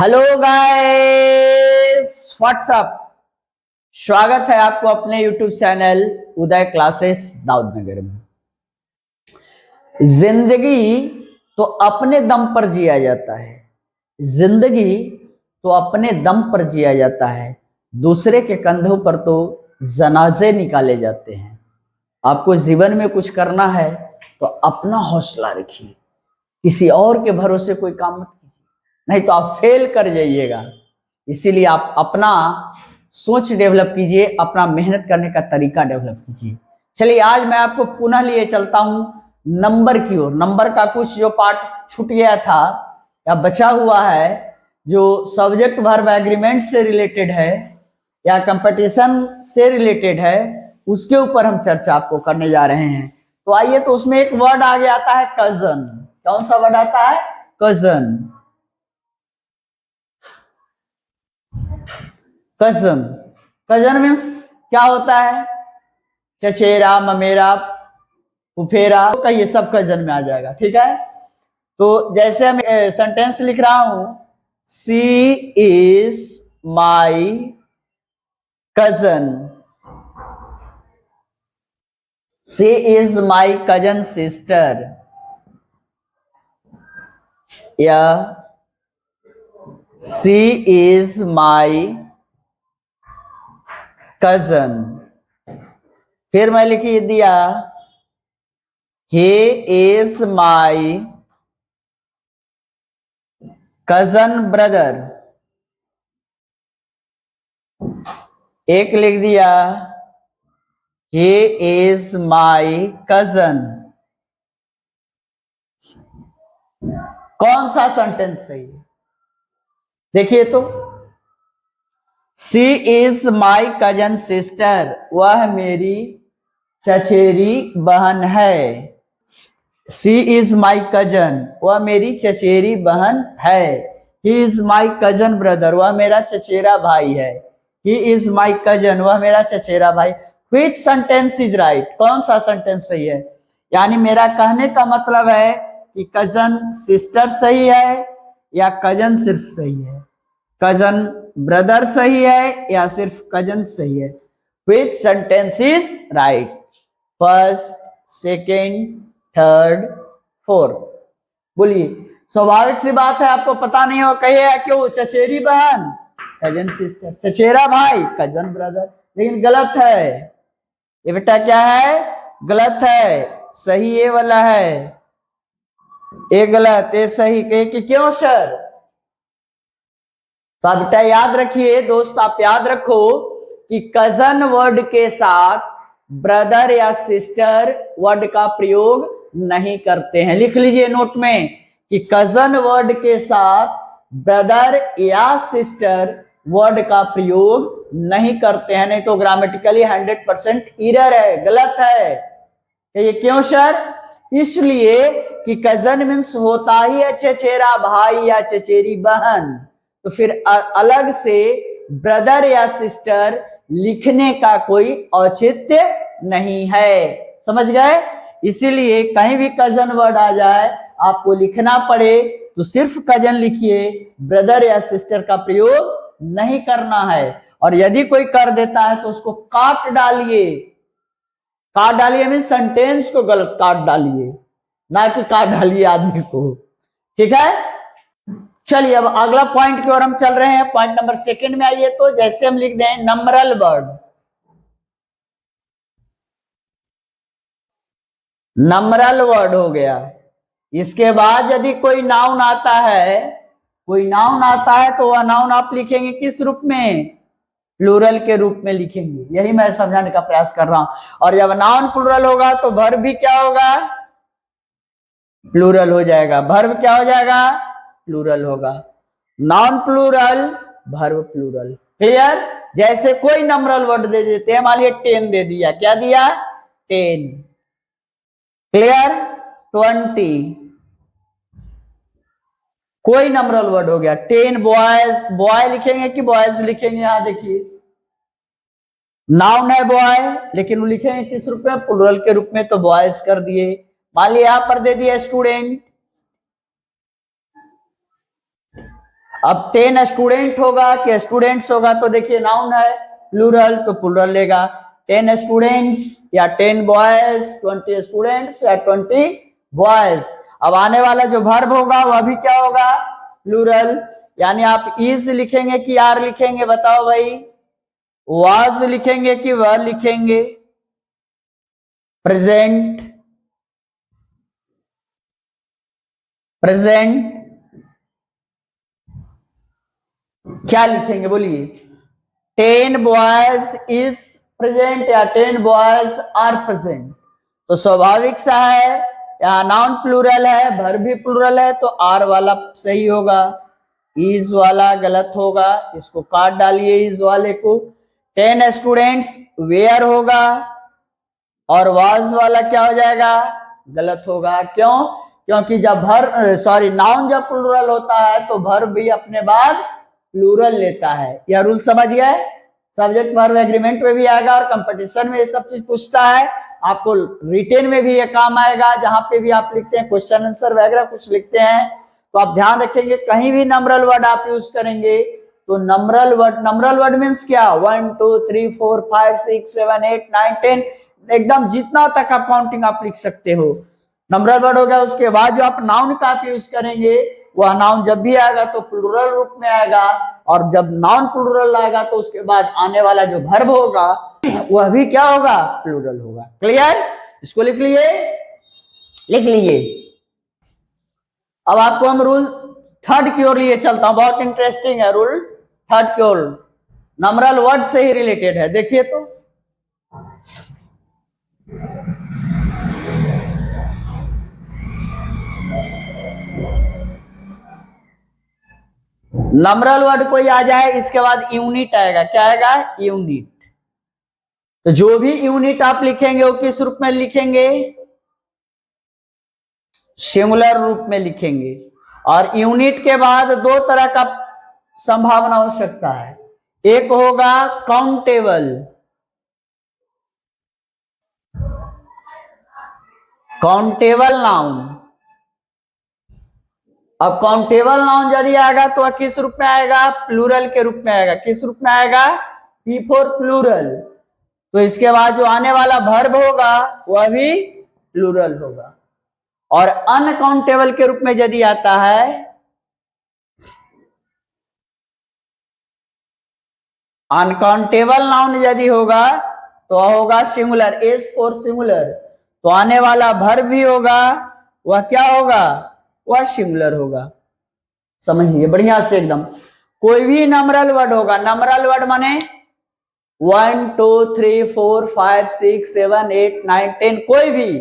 Hello guys, WhatsApp. स्वागत है आपको अपने यूट्यूब चैनल उदय क्लासेस दाऊदनगर में। जिंदगी तो अपने दम पर जिया जाता है। जिंदगी तो अपने दम पर जिया जाता है, दूसरे के कंधों पर तो जनाजे निकाले जाते हैं। आपको जीवन में कुछ करना है तो अपना हौसला रखिए, किसी और के भरोसे कोई काम मत कीजिए, नहीं तो आप फेल कर जाइएगा। इसीलिए आप अपना सोच डेवलप कीजिए, अपना मेहनत करने का तरीका डेवलप कीजिए। चलिए आज मैं आपको पुनः लिए चलता हूं नंबर की ओर। नंबर का कुछ जो पार्ट छूट गया था या बचा हुआ है, जो सब्जेक्ट वर्ब एग्रीमेंट से रिलेटेड है या कंपटीशन से रिलेटेड है, उसके ऊपर हम चर्चा आपको करने जा रहे हैं। तो आइए, तो उसमें एक वर्ड आगे आता है कजन। कौन सा वर्ड आता है? कजन। कजन, कजन मीन्स क्या होता है? चचेरा, ममेरा, फुफेरा, तो ये सब कजन में आ जाएगा। ठीक है, तो जैसे हम सेंटेंस लिख रहा हूं, she is my cousin, she is my cousin sister, या सी इज माई कजन। फिर मैं लिख दिया he is my cousin brother। एक लिख दिया he is my cousin। कौन सा सेंटेंस सही है? देखिए तो, सी इज माई कजन सिस्टर, वह मेरी चचेरी बहन है। सी इज माई कजन, वह मेरी चचेरी बहन है। He is my cousin brother, वह मेरा चचेरा भाई है। ही इज माई कजन, वह मेरा चचेरा भाई। Which sentence is right? कौन सा सेंटेंस सही है? यानी मेरा कहने का मतलब है कि कजन सिस्टर सही है या कजन सिर्फ सही है, कजन ब्रदर सही है या सिर्फ कजन सही है। Which sentence is right? First, second, third, fourth. बोलिए। स्वाभाविक सी बात है, आपको पता नहीं हो, कहिए क्यों? चचेरी बहन कजन सिस्टर, चचेरा भाई कजन ब्रदर, लेकिन गलत है ये बेटा। क्या है? गलत है। सही ये वाला है, ये गलत, ये सही। कहे कि क्यों सर? तो आप बेटा याद रखिए, दोस्त आप याद रखो कि कजन वर्ड के साथ ब्रदर या सिस्टर वर्ड का प्रयोग नहीं करते हैं। लिख लीजिए नोट में कि कजन वर्ड के साथ ब्रदर या सिस्टर वर्ड का प्रयोग नहीं करते हैं, नहीं तो ग्रामेटिकली 100% एरर है, गलत है। ये क्यों सर? इसलिए कि कजन मीन्स होता ही है चचेरा भाई या चचेरी बहन, तो फिर अलग से ब्रदर या सिस्टर लिखने का कोई औचित्य नहीं है। समझ गए? इसीलिए कहीं भी कजन वर्ड आ जाए, आपको लिखना पड़े तो सिर्फ कजन लिखिए, ब्रदर या सिस्टर का प्रयोग नहीं करना है। और यदि कोई कर देता है तो उसको काट डालिए। काट डालिए मीन सेंटेंस को गलत काट डालिए, ना कि काट डालिए आदमी को। ठीक है, चलिए अब अगला पॉइंट की ओर हम चल रहे हैं। पॉइंट नंबर सेकंड में आइए, तो जैसे हम लिख दें नंबरल वर्ड, नंबरल वर्ड हो गया। इसके बाद यदि कोई नाउन आता है, कोई नाउन आता है, तो वह नाउन आप लिखेंगे किस रूप में? प्लूरल के रूप में लिखेंगे। यही मैं समझाने का प्रयास कर रहा हूं। और जब नाउन प्लूरल होगा तो वर्ब भी क्या होगा? प्लूरल हो जाएगा। वर्ब क्या हो जाएगा? प्लूरल होगा। Non plural, verb plural. Clear? जैसे कोई नंबरल वर्ड दे देते हैं, मान लिया 10 दे दिया, क्या दिया? 10। क्लियर? 20, कोई नंबरल वर्ड हो गया। 10 बॉयज, बॉय लिखेंगे कि बॉयज लिखेंगे? यहां देखिए, नाउन है बॉय, लेकिन वो लिखेंगे किस रूप में? प्लूरल के रूप में, तो बॉयज कर दिए। मान लिया यहां पर दे दिया स्टूडेंट, अब 10 स्टूडेंट होगा कि स्टूडेंट्स होगा, तो देखिए नाउन है प्लूरल तो प्लूरल लेगा। 10 स्टूडेंट्स या 10 बॉयज, 20 स्टूडेंट्स या 20 बॉयज। अब आने वाला जो वर्ब होगा वह भी क्या होगा, प्लूरल। यानी आप इज लिखेंगे कि आर लिखेंगे, बताओ भाई, वाज लिखेंगे कि वह लिखेंगे, प्रेजेंट, प्रेजेंट क्या लिखेंगे बोलिए, 10 बॉयज इज प्रेजेंट या 10 बॉयज आर प्रेजेंट। तो स्वाभाविक सा है, यहाँ नाउन प्लूरल है, वर्ब भी प्लूरल है, तो आर वाला सही होगा, इज वाला गलत होगा, इसको काट डालिए इज वाले को। 10 स्टूडेंट्स वेयर होगा और वाज वाला क्या हो जाएगा, गलत होगा। क्यों, क्योंकि जब नाउन जब प्लूरल होता है तो वर्ब भी अपने बाद प्लूरल लेता है। यह रूल समझ गए, सब्जेक्ट वर्ब एग्रीमेंट में भी आएगा और कंपटीशन में ये सब चीज पूछता है। आपको रिटेन में भी ये काम आएगा, जहां पे भी आप लिखते हैं क्वेश्चन आंसर वगैरह कुछ लिखते हैं, तो आप ध्यान रखेंगे कहीं भी नंबरल वर्ड आप यूज करेंगे तो नंबरल वर्ड मीन्स क्या, 1 2 3 4 5 6 7 8 9 10, एकदम जितना तक आप काउंटिंग आप लिख सकते हो, नंबरल वर्ड हो गया। उसके बाद जो आप नाउन का आप यूज करेंगे, वह नाउन जब भी आएगा तो प्लूरल रूप में आएगा, और जब नाउन प्लूरल आएगा तो उसके बाद आने वाला जो वर्ब होगा वह भी क्या होगा, प्लूरल होगा। क्लियर, इसको लिख लीजिए। अब आपको हम रूल थर्ड की ओर लिए चलता हूं, बहुत इंटरेस्टिंग है रूल थर्ड की ओर, नंबरल वर्ड से ही रिलेटेड है। देखिए तो नंबरल वर्ड कोई आ जाए, इसके बाद यूनिट आएगा, क्या आएगा, यूनिट। तो जो भी यूनिट आप लिखेंगे वो किस रूप में लिखेंगे, सिंगुलर रूप में लिखेंगे। और यूनिट के बाद दो तरह का संभावना हो सकता है, एक होगा काउंटेबल, नाउन। अब काउंटेबल नाउन यदि आएगा तो किस रूप में आएगा, प्लूरल के रूप में आएगा। किस रूप में आएगा, पी फॉर प्लूरल। तो इसके बाद जो आने वाला वर्ब होगा वह भी प्लूरल होगा। और अनकाउंटेबल के रूप में यदि आता है, अनकाउंटेबल नाउन यदि होगा तो होगा सिंगुलर, एस फॉर सिंगुलर। तो आने वाला वर्ब भी होगा वह क्या होगा, वह सिंगुलर होगा। समझिए बढ़िया से एकदम। कोई भी नंबरल वर्ड होगा, नंबरल वर्ड माने 1 2 3 4 5 6 7 8 9 10, कोई भी,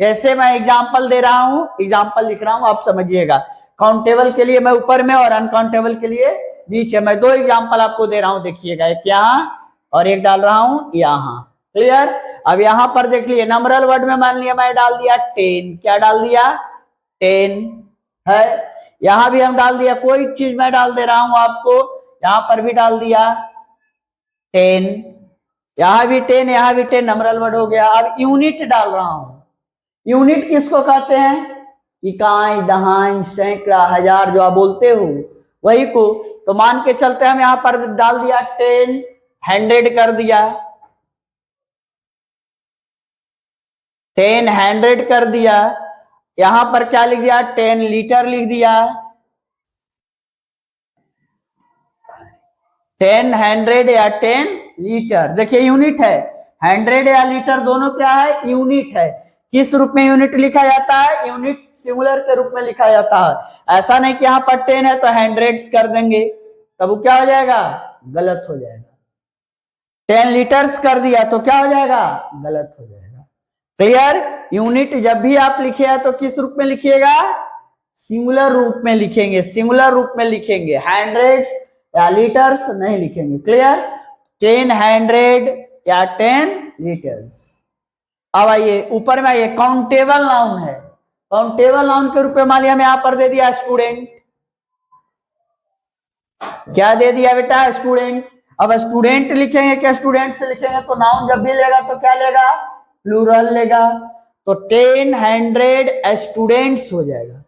जैसे मैं एग्जाम्पल दे रहा हूं, एग्जाम्पल लिख रहा हूं, आप समझिएगा। काउंटेबल के लिए मैं ऊपर में और अनकाउंटेबल के लिए नीचे। मैं 2 एग्जाम्पल आपको दे रहा हूं, देखिएगा, एक यहाँ और एक डाल रहा हूं यहाँ। क्लियर। अब यहां पर देख लिए, नंबरल वर्ड में मान लिया मैं डाल दिया 10, क्या डाल दिया, 10 है। यहां भी हम डाल दिया, कोई चीज मैं डाल दे रहा हूं आपको, यहां पर भी डाल दिया 10, यहां भी 10, यहां भी 10, नंबरल वर्ड हो गया। अब यूनिट डाल रहा हूं, यूनिट किसको कहते हैं, इकाई, दहाई, सैकड़ा, हजार, जो आप बोलते हो वही को। तो मान के चलते हम यहां पर डाल दिया 10, 100 कर दिया, 10 100 कर दिया। यहां पर क्या लिख दिया, 10 लीटर लिख दिया, 10 100 या 10 लीटर। देखिए यूनिट है, 100 या लीटर दोनों क्या है, यूनिट है। किस रूप में यूनिट लिखा जाता है, यूनिट सिंगुलर के रूप में लिखा जाता है। ऐसा नहीं कि यहाँ पर 10 है तो 100 कर देंगे, तब वो क्या हो जाएगा, गलत हो जाएगा। 10 लीटर्स कर दिया तो क्या हो जाएगा, गलत हो जाएगा। क्लियर। यूनिट जब भी आप लिखे हैं तो किस रूप में लिखिएगा, सिंगुलर रूप में लिखेंगे, सिंगुलर रूप में लिखेंगे, हंड्रेड्स या लीटर्स नहीं लिखेंगे। क्लियर। 10 100 या 10 लीटर्स। अब आइए ऊपर में आइए, काउंटेबल नाउन है। काउंटेबल नाउन के रूप में मान लिया, मैं यहां पर दे दिया स्टूडेंट, क्या दे दिया बेटा, स्टूडेंट। अब स्टूडेंट लिखेंगे क्या, स्टूडेंट से लिखेंगे तो नाउन जब भी लेगा तो क्या लेगा, प्लूरल लेगा। तो 10 100 स्टूडेंट्स हो जाएगा,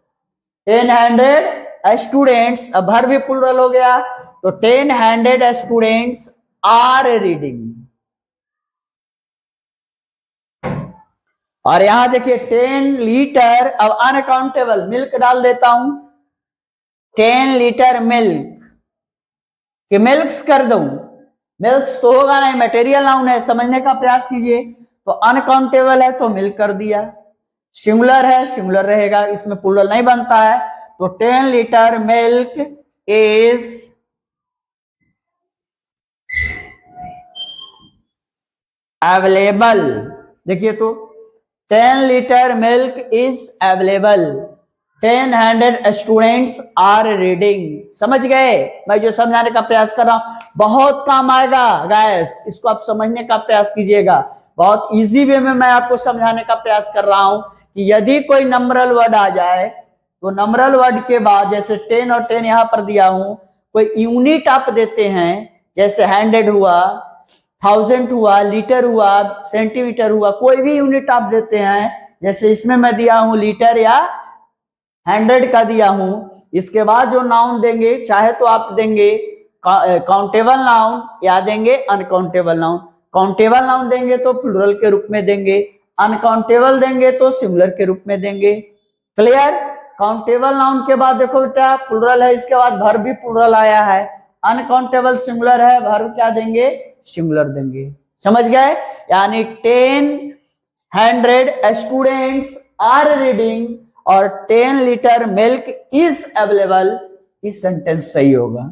10 100 स्टूडेंट्स, अब भर भी प्लूरल हो गया, तो 10 स्टूडेंट्स आर रीडिंग। और यहां देखिए 10 लीटर, अब अनकाउंटेबल मिल्क डाल देता हूं, 10 लीटर मिल्क, कि मिल्क्स कर दूं, मिल्क्स तो होगा नहीं, मटेरियल नाउन है, समझने का प्रयास कीजिए। तो अनकाउंटेबल है तो मिल्क कर दिया, सिंगुलर है सिंगुलर रहेगा, इसमें प्लूरल नहीं बनता है। तो 10 लीटर मिल्क इज अवेलेबल। देखिए तो 10 liter milk is available, 10 students are reading. समझ गए मैं जो समझाने का प्रयास कर रहा हूं, बहुत काम आएगा गाइस, इसको आप समझने का प्रयास कीजिएगा। बहुत इजी वे में मैं आपको समझाने का प्रयास कर रहा हूं कि यदि कोई नंबरल वर्ड आ जाए तो नंबरल वर्ड के बाद, जैसे 10 और 10 यहां पर दिया हूं, कोई यूनिट आप देते हैं, जैसे 100 हुआ, 1000 हुआ, लीटर हुआ, सेंटीमीटर हुआ, कोई भी यूनिट आप देते हैं, जैसे इसमें मैं दिया हूं लीटर या 100 का दिया हूं, इसके बाद जो नाउन देंगे, चाहे तो आप देंगे काउंटेबल नाउन या देंगे अनकाउंटेबल नाउन। काउंटेबल नाउन देंगे तो प्लूरल के रूप में देंगे, अनकाउंटेबल देंगे तो सिंगुलर के रूप में देंगे। क्लियर? काउंटेबल नाउन के बाद देखो बेटा प्लूरल है, इसके बाद वर्ब भी प्लूरल आया है, अनकाउंटेबल सिंगुलर है, वर्ब क्या देंगे? सिंगुलर देंगे। समझ गए? यानी 10 स्टूडेंट्स आर रीडिंग और 10 लीटर मिल्क इज अवेलेबल, इस सेंटेंस सही होगा।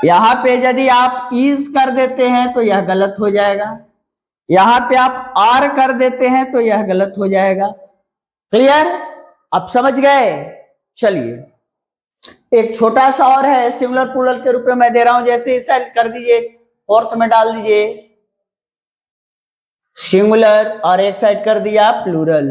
यहां पे यदि आप इज कर देते हैं तो यह गलत हो जाएगा, यहां पे आप आर कर देते हैं तो यह गलत हो जाएगा। क्लियर? आप समझ गए? चलिए एक छोटा सा और है, सिंगुलर प्लूरल के रूप में मैं दे रहा हूं, जैसे इस साइड कर दीजिए, फोर्थ में डाल दीजिए सिंगुलर और एक साइड कर दिया प्लूरल।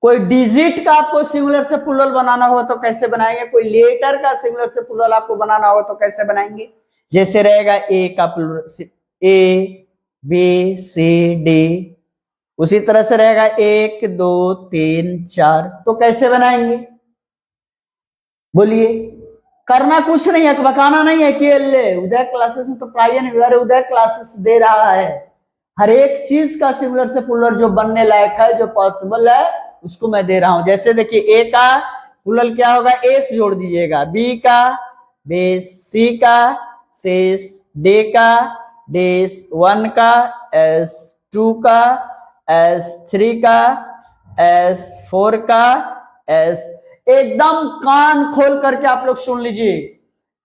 कोई डिजिट का आपको सिंगुलर से प्लूरल बनाना हो तो कैसे बनाएंगे? कोई लेटर का सिंगुलर से प्लूरल आपको बनाना हो तो कैसे बनाएंगे? जैसे रहेगा ए का प्लूरल ए, बी, सी, डी, उसी तरह से रहेगा 1 2 3 4, तो कैसे बनाएंगे? बोलिए। करना कुछ नहीं है, बकाना नहीं है कि ले उदय क्लासेस में तो पढ़ाइए नहीं, अरे उदय क्लासेस दे रहा है, हर एक चीज का सिंगुलर से प्लूरल जो बनने लायक है, जो पॉसिबल है, उसको मैं दे रहा हूं। जैसे देखिए ए का प्लूरल क्या होगा? एस जोड़ दीजिएगा, बी का बेस, सी का सेस, डी का डेस, 1 का एस, 2 का एस, 3 का एस, 4 का एस। एकदम कान खोल करके आप लोग सुन लीजिए,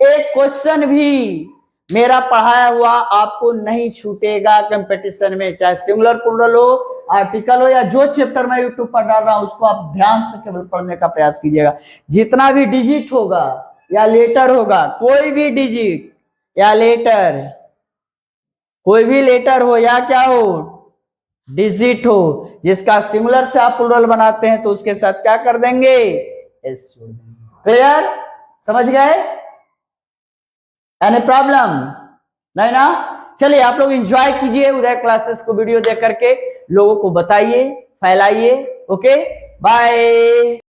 एक क्वेश्चन भी मेरा पढ़ाया हुआ आपको नहीं छूटेगा कंपटीशन में, चाहे सिंगुलर प्लूरल हो, आर्टिकल हो, या जो चैप्टर मैं यूट्यूब पर डाल रहा हूं उसको आप ध्यान से केवल पढ़ने का प्रयास कीजिएगा। जितना भी डिजिट होगा या लेटर होगा, कोई भी डिजिट या लेटर, कोई भी लेटर हो या क्या हो, डिजिट हो, जिसका सिंगुलर से आप प्लूरल बनाते हैं तो उसके साथ क्या कर देंगे? एस जोड़ देंगे। क्लियर? समझ गए? Any problem? नहीं ना? चलिए आप लोग एंजॉय कीजिए उदय क्लासेस को, वीडियो देख करके लोगों को बताइए, फैलाइए। Okay, bye.